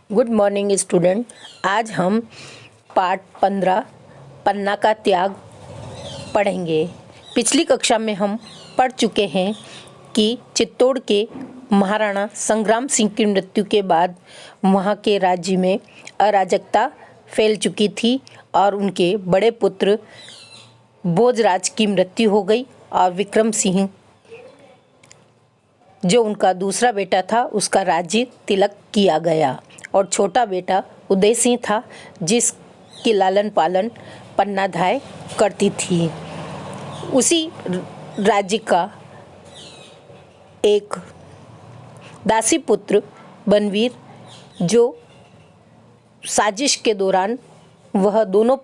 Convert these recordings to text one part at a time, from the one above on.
Good morning student. आज हम पाठ 15 पन्ना का त्याग पढ़ेंगे। पिछली कक्षा में हम पढ़ चुके हैं कि चित्तौड़ के महाराणा संग्राम सिंह की मृत्यु के बाद वहाँ के राज्य में अराजकता फैल चुकी थी और उनके बड़े पुत्र भोजराज की मृत्यु हो गई और विक्रम सिंह जो उनका दूसरा बेटा था उसका राज्य तिलक किया गया और छोटा बेटा उदय सिंह था जिसकी लालन पालन पन्नाधाय करती थी। उसी राज्य का एक दासी पुत्र बनवीर जो साजिश के दौरान वह दोनों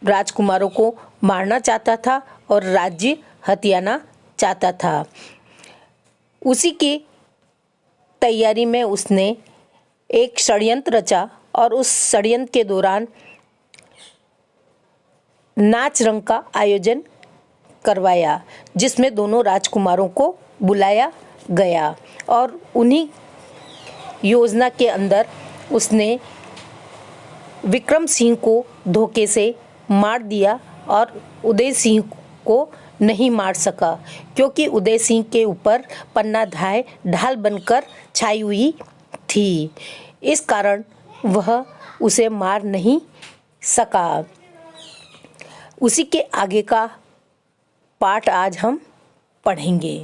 राजकुमारों को मारना चाहता था और राज्य हथियाना चाहता था। उसी की तैयारी में उसने एक षड्यंत्र रचा और उस षड्यंत्र के दौरान नाच रंग का आयोजन करवाया जिसमें दोनों राजकुमारों को बुलाया गया और उन्हीं योजना के अंदर उसने विक्रम सिंह को धोखे से मार दिया और उदय सिंह को नहीं मार सका क्योंकि उदय सिंह के ऊपर पन्नाधाय ढाल बनकर छाई हुई थी। इस कारण वह उसे मार नहीं सका। उसी के आगे का पाठ आज हम पढ़ेंगे।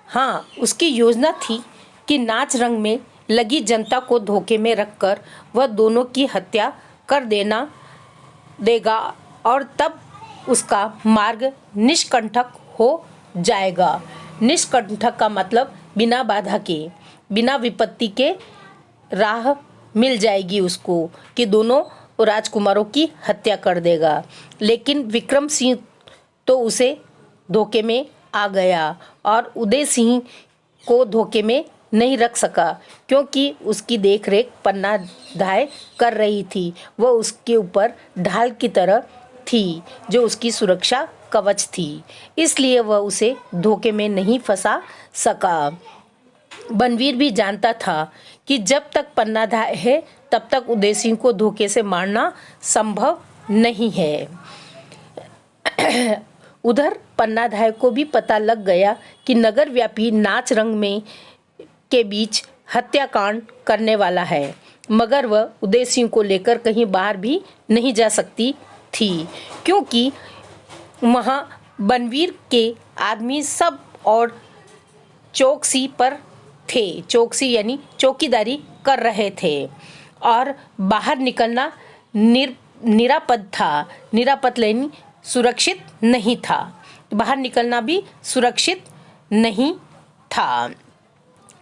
हाँ, उसकी योजना थी कि नाच रंग में लगी जनता को धोखे में रखकर वह दोनों की हत्या कर देगा और तब उसका मार्ग निष्कंटक हो जाएगा। निष्कंटक का मतलब बिना बाधा के, बिना विपत्ति के राह मिल जाएगी उसको कि दोनों राजकुमारों की हत्या कर देगा। लेकिन विक्रम सिंह तो उसे धोखे में आ गया और उदय सिंह को धोखे में नहीं रख सका क्योंकि उसकी देखरेख पन्नाधाय कर रही थी। वह उसके ऊपर ढाल की तरह थी जो उसकी सुरक्षा कवच थी, इसलिए वह उसे धोखे में नहीं फंसा सका। बनवीर भी जानता था कि जब तक पन्नाधाय है तब तक उदय सिंह को धोखे से मारना संभव नहीं है। उधर पन्नाधाय को भी पता लग गया कि नगर व्यापी नाच रंग में के बीच हत्याकांड करने वाला है, मगर वह उदय सिंह को लेकर कहीं बाहर भी नहीं जा सकती थी क्योंकि वहाँ बनवीर के आदमी सब और चौकसी पर थे। चौकसी यानी चौकीदारी कर रहे थे और बाहर निकलना निरापद था। निरापद यानी सुरक्षित नहीं था। बाहर निकलना भी सुरक्षित नहीं था।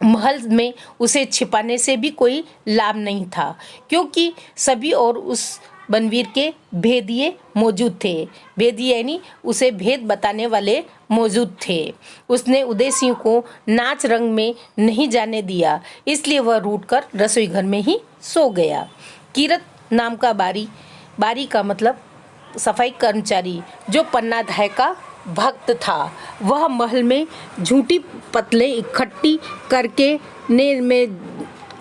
महल में उसे छिपाने से भी कोई लाभ नहीं था क्योंकि सभी और उस बनवीर के भेदिए मौजूद थे। भेदिए यानी उसे भेद बताने वाले मौजूद थे। उसने उदय सिंह को नाच रंग में नहीं जाने दिया, इसलिए वह रूठकर रसोई घर में ही सो गया। कीरत नाम का बारी का मतलब सफाई कर्मचारी जो पन्नाधाय का भक्त था, वह महल में झूठी पतले इकट्ठी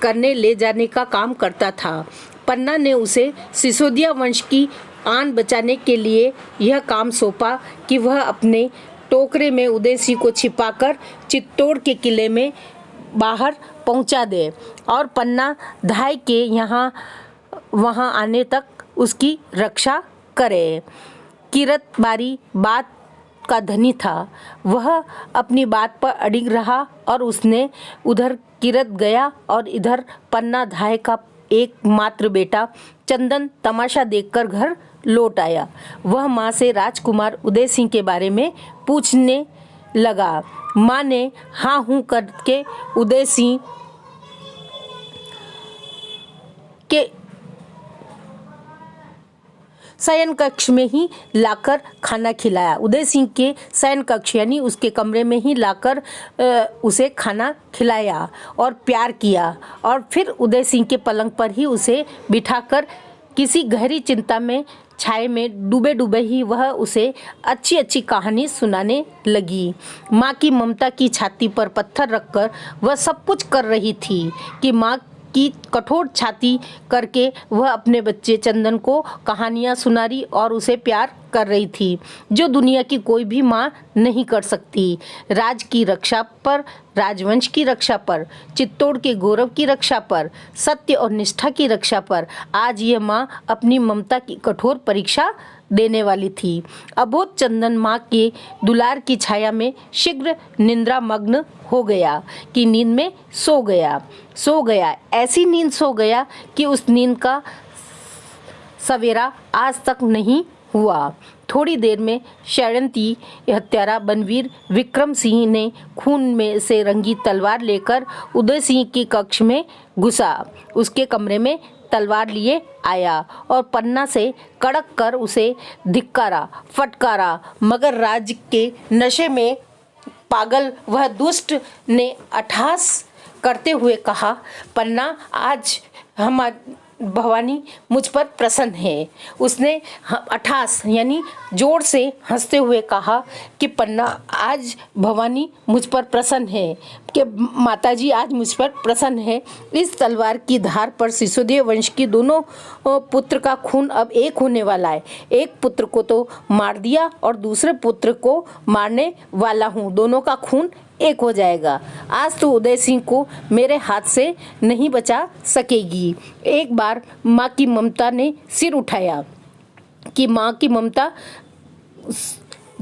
करने ले जाने का काम करता था। पन्ना ने उसे सिसोदिया वंश की आन बचाने के लिए यह काम सौंपा कि वह अपने टोकरे में उदय सिंह को छिपाकर चित्तौड़ के किले में बाहर पहुंचा दे और पन्नाधाय के यहाँ वहाँ आने तक उसकी रक्षा करे। कीरत बारी बात का धनी था। वह अपनी बात पर अडिग रहा और उसने उधर कीरत गया और इधर पन्नाधाय का एकमात्र बेटा चंदन तमाशा देखकर घर लौट आया। वह माँ से राजकुमार उदय सिंह के बारे में पूछने लगा। माँ ने हाँ हूँ करके उदय सिंह के शयन कक्ष में ही लाकर खाना खिलाया। उदय सिंह के शयन कक्ष यानी उसके कमरे में ही लाकर उसे खाना खिलाया और प्यार किया और फिर उदय सिंह के पलंग पर ही उसे बिठाकर किसी गहरी चिंता में छाये में डूबे डूबे ही वह उसे अच्छी अच्छी कहानी सुनाने लगी। माँ की ममता की छाती पर पत्थर रखकर वह सब कुछ कर रही थी कि माँ की कठोर छाती करके वह अपने बच्चे चंदन को कहानियाँ सुना रही और उसे प्यार कर रही थी, जो दुनिया की कोई भी माँ नहीं कर सकती। राज की रक्षा पर, राजवंश की रक्षा पर, चित्तौड़ के गौरव की रक्षा पर, सत्य और निष्ठा की रक्षा पर आज ये माँ अपनी ममता की कठोर परीक्षा देने वाली थी। अबोध चंदन माँ के दुलार की छाया में शीघ्र निद्रा मग्न हो गया कि नींद में सो गया। ऐसी नींद सो गया कि उस नींद का सवेरा आज तक नहीं हुआ। थोड़ी देर में षड्यंत्री हत्यारा बनवीर विक्रम सिंह ने खून में से रंगी तलवार लेकर उदय सिंह के कक्ष में घुसा। उसके कमरे में तलवार लिए आया और पन्ना से कड़क कर उसे धिक्कारा, फटकारा, मगर राज के नशे में पागल वह दुष्ट ने अट्टहास करते हुए कहा, पन्ना, आज हमारी भवानी मुझ पर प्रसन्न है। उसने अट्टहास यानी जोर से हंसते हुए कहा कि पन्ना, आज भवानी मुझ पर प्रसन्न है, कि माताजी आज मुझ पर प्रसन्न है। इस तलवार की धार पर सिसोदिया वंश की दोनों पुत्र का खून अब एक होने वाला है। एक पुत्र को तो मार दिया और दूसरे पुत्र को मारने वाला हूँ। दोनों का खून एक हो जाएगा। आज तो उदय सिंह को मेरे हाथ से नहीं बचा सकेगी। एक बार माँ की ममता ने सिर उठाया कि माँ की ममता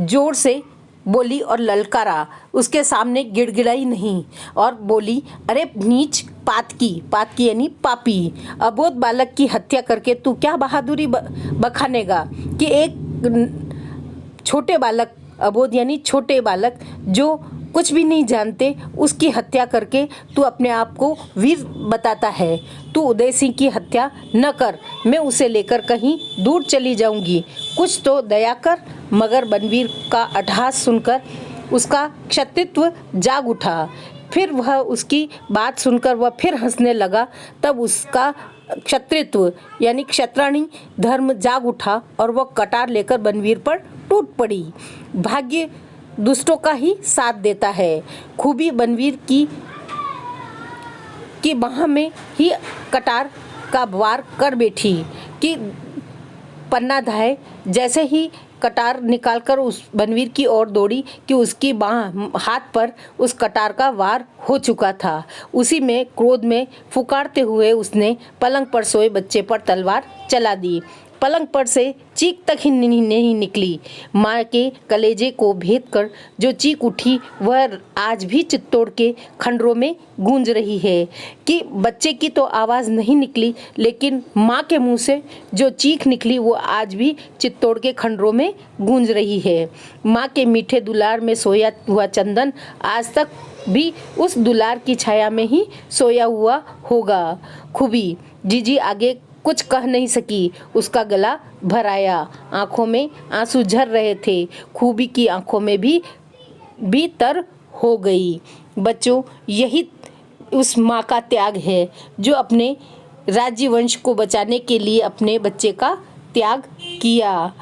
जोर से बोली और ललकारा। उसके सामने गिड़गिड़ाई नहीं और बोली, अरे नीच पातकी यानी पापी, अबोध बालक की हत्या करके तू क्या बहादुरी बखानेगा कि एक छोटे बालक, अबोध यानी छोटे बालक जो कुछ भी नहीं जानते, उसकी हत्या करके तू अपने आप को वीर बताता है। तू उदय सिंह की हत्या न कर, मैं उसे लेकर कहीं दूर चली जाऊंगी। कुछ तो दया कर। मगर बनवीर का अट्टहास सुनकर उसका क्षत्रित्व जाग उठा। फिर वह उसकी बात सुनकर वह फिर हंसने लगा। तब उसका क्षत्रित्व यानी क्षत्राणी धर्म जाग उठा और वह कटार लेकर बनवीर पर टूट पड़ी। भाग्य दुष्टों का ही साथ देता है। खूबी बनवीर की बाह में ही कटार का वार कर बैठी कि पन्ना धाय जैसे ही कटार निकालकर उस बनवीर की ओर दौड़ी कि उसकी बाह हाथ पर उस कटार का वार हो चुका था। उसी में क्रोध में फुकारते हुए उसने पलंग पर सोए बच्चे पर तलवार चला दी। पलंग पर से चीख तक ही नहीं निकली। माँ के कलेजे को भेद कर जो चीख उठी वह आज भी चित्तौड़ के खंडरों में गूंज रही है। कि बच्चे की तो आवाज़ नहीं निकली, लेकिन माँ के मुंह से जो चीख निकली वो आज भी चित्तौड़ के खंडरों में गूंज रही है। माँ के मीठे दुलार में सोया हुआ चंदन आज तक भी उस दुलार की छाया में ही सोया हुआ होगा। खूबी जीजी आगे कुछ कह नहीं सकी। उसका गला भर आया, आंखों में आंसू झर रहे थे। खूबी की आंखों में भी तर हो गई। बच्चों, यही उस माँ का त्याग है जो अपने राज्य वंश को बचाने के लिए अपने बच्चे का त्याग किया।